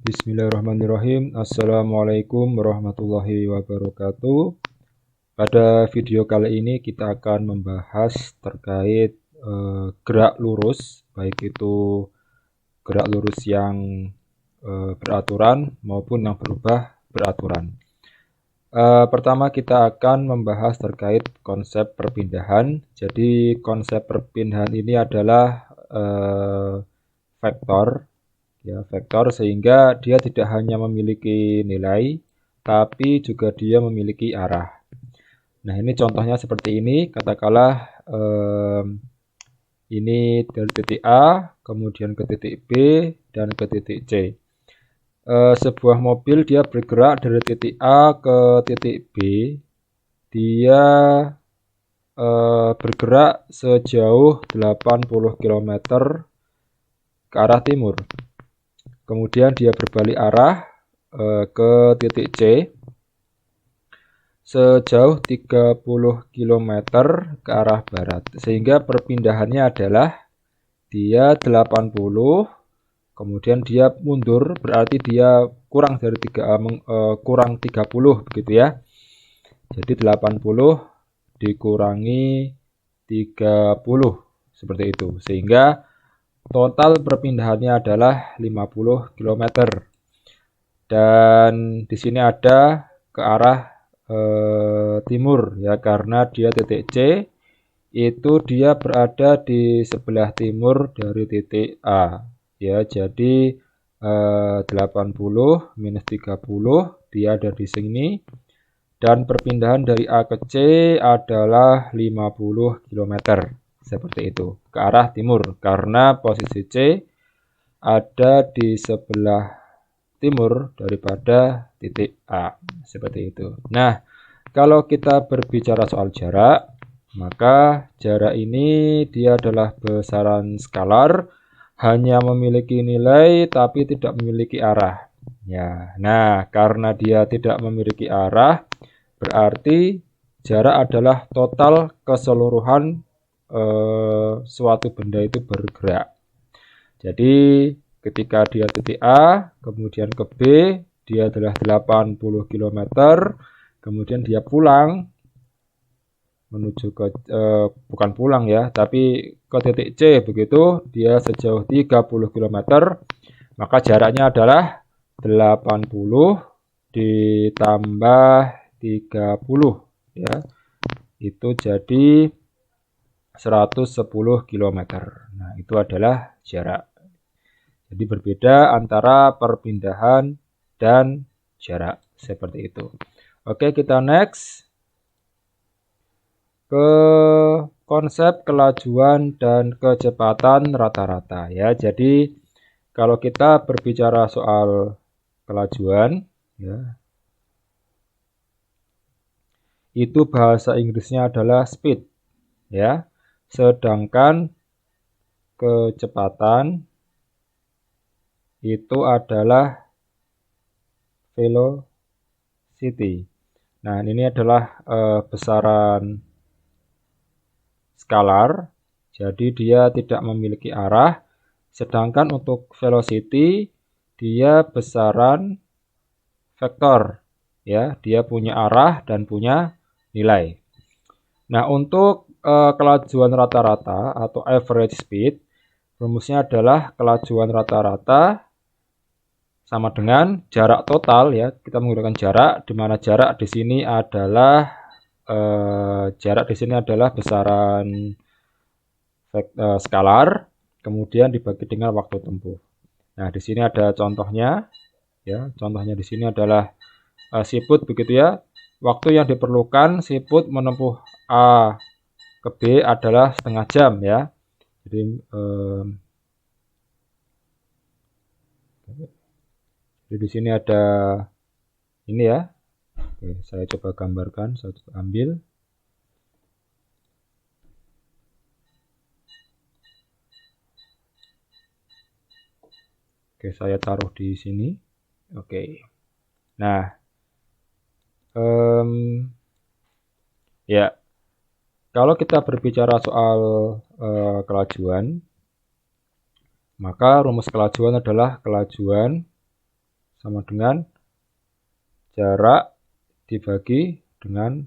Bismillahirrahmanirrahim. Assalamualaikum warahmatullahi wabarakatuh. Pada video kali ini kita akan membahas terkait gerak lurus, baik itu gerak lurus yang beraturan maupun yang berubah beraturan. Pertama kita akan membahas terkait konsep perpindahan. Jadi konsep perpindahan ini adalah vektor. Ya, vektor sehingga dia tidak hanya memiliki nilai, tapi juga dia memiliki arah. Nah, ini contohnya seperti ini. Katakanlah ini dari titik A, kemudian ke titik B, dan ke titik C. Sebuah mobil dia bergerak dari titik A ke titik B. Dia bergerak sejauh 80 km ke arah timur. Kemudian dia berbalik arah ke titik C sejauh 30 km ke arah barat. Sehingga perpindahannya adalah dia 80, kemudian dia mundur, berarti dia kurang dari 30 begitu ya. Jadi 80 dikurangi 30 seperti itu. Sehingga total perpindahannya adalah 50 km. Dan di sini ada ke arah timur ya, karena dia titik C itu dia berada di sebelah timur dari titik A. Ya, jadi 80 minus 30 dia ada di sini. Dan perpindahan dari A ke C adalah 50 km. Seperti itu, ke arah timur, karena posisi C ada di sebelah timur daripada titik A. Seperti itu. Nah, kalau kita berbicara soal jarak, maka jarak ini dia adalah besaran skalar, hanya memiliki nilai tapi tidak memiliki arah. Ya, nah karena dia tidak memiliki arah, berarti jarak adalah total keseluruhan suatu benda itu bergerak. Jadi ketika dia titik A, kemudian ke B, dia adalah 80 km, kemudian dia pulang menuju ke bukan pulang ya, tapi ke titik C begitu, dia sejauh 30 km, maka jaraknya adalah 80 ditambah 30 ya. Itu jadi 110 km. Nah, itu adalah jarak. Jadi berbeda antara perpindahan dan jarak. Seperti itu. Oke, kita next. Ke konsep kelajuan dan kecepatan rata-rata ya. Jadi kalau kita berbicara soal kelajuan ya, itu bahasa Inggrisnya adalah speed ya. Sedangkan kecepatan itu adalah velocity. Nah, ini adalah besaran skalar, jadi dia tidak memiliki arah. Sedangkan untuk velocity dia besaran vektor ya, dia punya arah dan punya nilai. Nah, untuk kelajuan rata-rata atau average speed, rumusnya adalah kelajuan rata-rata sama dengan jarak total ya. Kita menggunakan jarak, di mana jarak di sini adalah besaran skalar, kemudian dibagi dengan waktu tempuh. Nah, di sini ada contohnya ya. Contohnya di sini adalah siput begitu ya. Waktu yang diperlukan siput menempuh A ke B adalah setengah jam ya. Jadi di sini ada ini ya. Oke, saya coba gambarkan, saya coba ambil. Oke, saya taruh di sini. Oke. Nah, ya, kalau kita berbicara soal kelajuan, maka rumus kelajuan adalah kelajuan sama dengan jarak dibagi dengan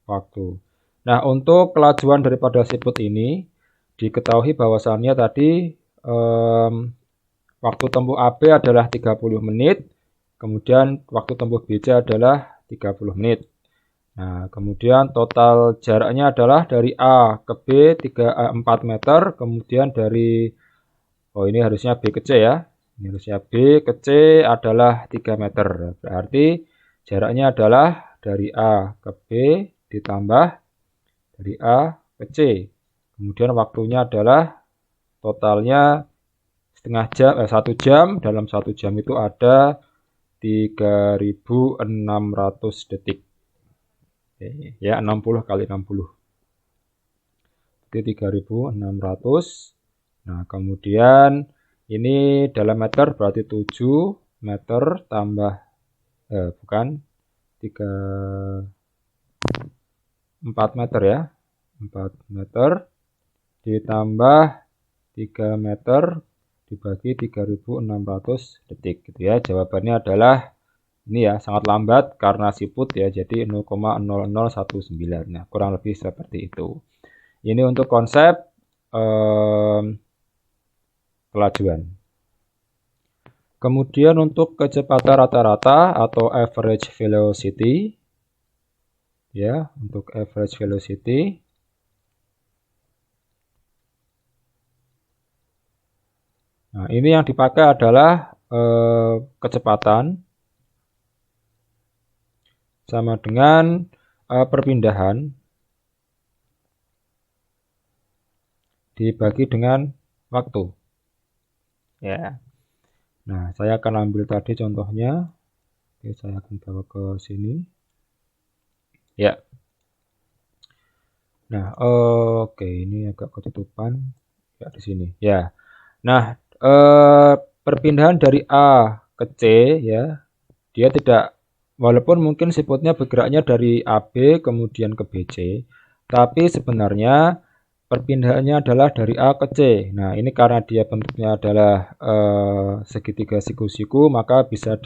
waktu. Nah, untuk kelajuan daripada siput ini diketahui bahwasannya tadi waktu tempuh AB adalah 30 menit, kemudian waktu tempuh BC adalah 30 menit. Nah, kemudian total jaraknya adalah dari A ke B 4 meter, kemudian dari, ini harusnya B ke C ya. Ini harusnya B ke C adalah 3 meter. Berarti jaraknya adalah dari A ke B ditambah dari A ke C. Kemudian waktunya adalah totalnya 1 jam. Dalam 1 jam itu ada 3.600 detik. Oke, ya 60 kali 60. Jadi 3.600. Nah, kemudian ini dalam meter berarti 7 meter tambah bukan 4 meter ya. 4 meter ditambah 3 meter dibagi 3.600 detik gitu ya. Jawabannya adalah ini ya, sangat lambat karena siput ya, jadi 0,0019. Nah, kurang lebih seperti itu. Ini untuk konsep kelajuan. Kemudian untuk kecepatan rata-rata atau average velocity, ya, untuk average velocity, nah ini yang dipakai adalah kecepatan sama dengan perpindahan dibagi dengan waktu. Ya. Nah, saya akan ambil tadi contohnya. Oke, saya akan bawa ke sini. Ya. Nah, oke, ini agak ketutupan. Ya, di sini. Ya. Nah, perpindahan dari A ke C ya, dia tidak, walaupun mungkin siputnya bergeraknya dari AB kemudian ke BC, tapi sebenarnya perpindahannya adalah dari A ke C. Nah, ini karena dia bentuknya adalah segitiga siku-siku, maka bisa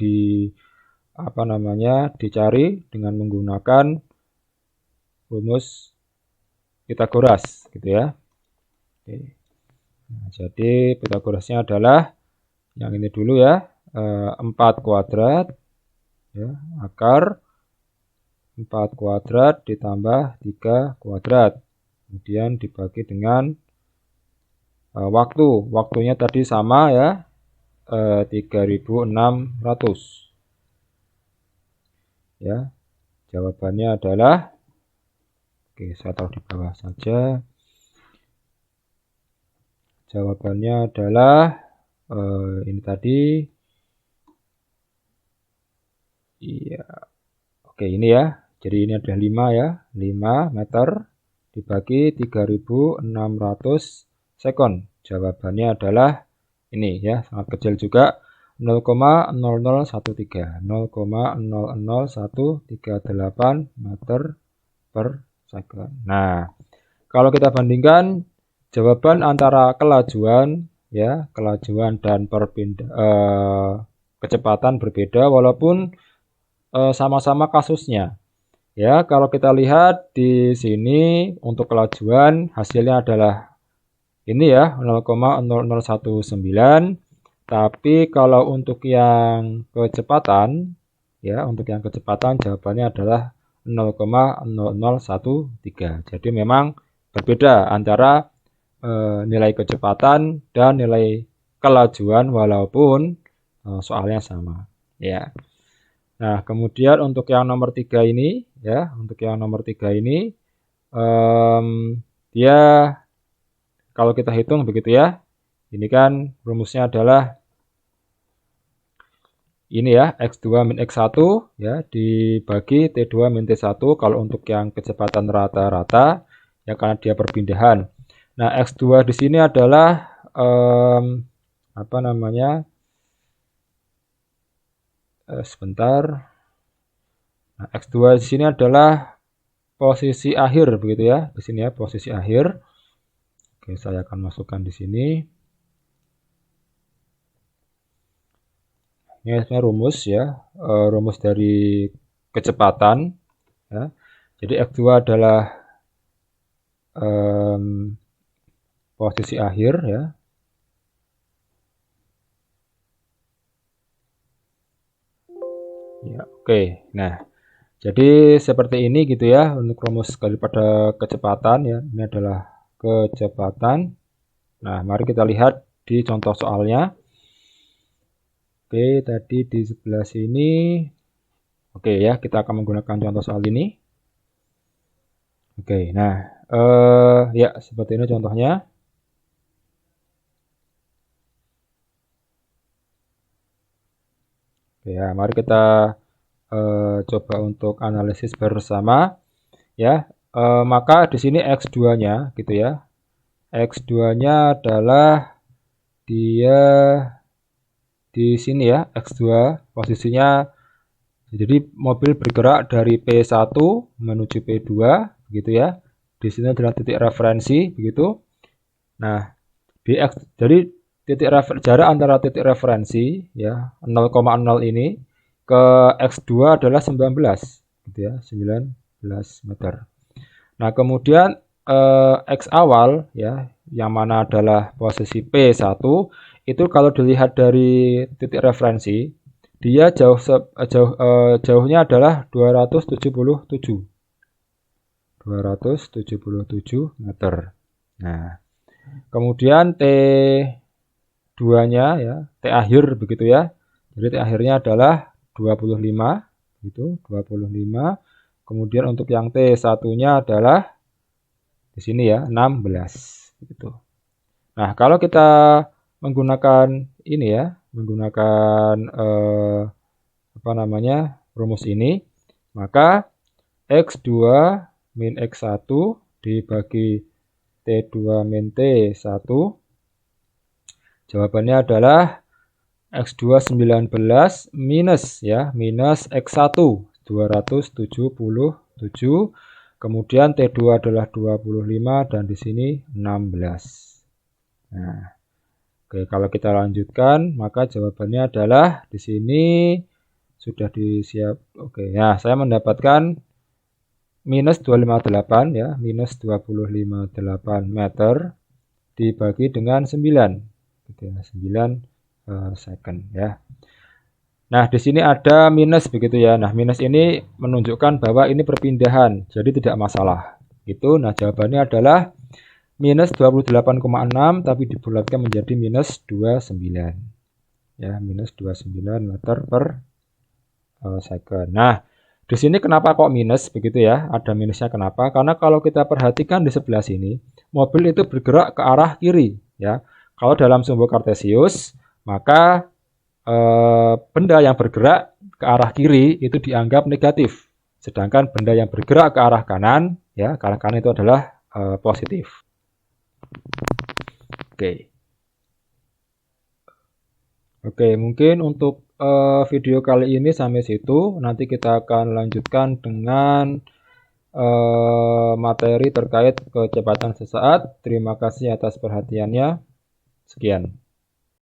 dicari dengan menggunakan rumus Pythagoras gitu ya. Oke. Nah, jadi Pythagorasnya adalah yang ini dulu ya, 4 kuadrat ya, akar 4 kuadrat ditambah 3 kuadrat. Kemudian dibagi dengan waktunya tadi sama ya, 3.600 ya. Jawabannya adalah, oke, saya taruh di bawah saja. Jawabannya adalah ini tadi, iya, oke, ini ya. Jadi ini adalah 5 ya, 5 meter dibagi 3.600 sekon. Jawabannya adalah ini ya, sangat kecil juga, 0,0013 0,00138 meter per second. Nah, kalau kita bandingkan jawaban antara kelajuan ya, kelajuan dan kecepatan berbeda walaupun sama-sama kasusnya. Ya, kalau kita lihat di sini untuk kelajuan hasilnya adalah ini ya, 0,0019. Tapi kalau untuk yang kecepatan ya, untuk yang kecepatan jawabannya adalah 0,0013. Jadi memang berbeda antara nilai kecepatan dan nilai kelajuan walaupun soalnya sama ya. Nah, kemudian untuk yang nomor 3 ini ya, untuk yang nomor 3 ini dia kalau kita hitung begitu ya. Ini kan rumusnya adalah ini ya, X2 min X1 ya, dibagi T2 min T1 kalau untuk yang kecepatan rata-rata ya, karena dia perpindahan. Nah, X2 di sini adalah sebentar. Nah, X2 di sini adalah posisi akhir begitu ya. Di sini ya, posisi akhir. Oke, saya akan masukkan di sini. Ini sebenarnya rumus ya, rumus dari kecepatan ya. Jadi X2 adalah posisi akhir ya. Ya, oke. Nah, jadi seperti ini gitu ya untuk rumus daripada kecepatan ya. Ini adalah kecepatan. Nah, mari kita lihat di contoh soalnya. Oke, tadi di sebelah sini. Oke ya, kita akan menggunakan contoh soal ini. Oke, nah ya seperti ini contohnya. Oke ya, mari kita coba untuk analisis bersama ya. Maka di sini X2-nya gitu ya. X2-nya adalah dia di sini ya, X2 posisinya. Jadi mobil bergerak dari P1 menuju P2 gitu ya. Di sini adalah titik referensi begitu. Nah, jadi jarak antara titik referensi ya 0,0 ini ke X2 adalah 19 gitu ya, 19 meter. Nah, kemudian X awal ya yang mana adalah posisi P1 itu kalau dilihat dari titik referensi dia jauhnya adalah 277 meter. Nah, kemudian T2-nya ya, T akhir begitu ya. Jadi T akhirnya adalah 25 gitu, 25. Kemudian untuk yang T1-nya adalah di sini ya, 16 gitu. Nah, kalau kita menggunakan ini ya, menggunakan apa namanya? Rumus ini, maka X2 min X1 dibagi T2 min T1. Jawabannya adalah X2 19 minus ya, minus X1 277. Kemudian T2 adalah 25 dan di sini 16. Nah, oke, kalau kita lanjutkan maka jawabannya adalah di sini sudah disiap. Oke, ya saya mendapatkan minus 258 ya, minus 258 meter dibagi dengan 9 gitu ya, 9 second ya. Nah, di sini ada minus begitu ya. Nah, minus ini menunjukkan bahwa ini perpindahan, jadi tidak masalah. Gitu. Nah, jawabannya adalah minus 28,6 tapi dibulatkan menjadi minus 29. Ya, minus 29 meter per second. Nah, di sini kenapa kok minus begitu ya? Ada minusnya kenapa? Karena kalau kita perhatikan di sebelah sini, mobil itu bergerak ke arah kiri ya. Kalau dalam sumbu Kartesius, maka benda yang bergerak ke arah kiri itu dianggap negatif. Sedangkan benda yang bergerak ke arah kanan, ya, ke arah kanan itu adalah positif. Oke. Oke, mungkin untuk video kali ini sampai situ. Nanti kita akan lanjutkan dengan materi terkait kecepatan sesaat. Terima kasih atas perhatiannya. Sekian.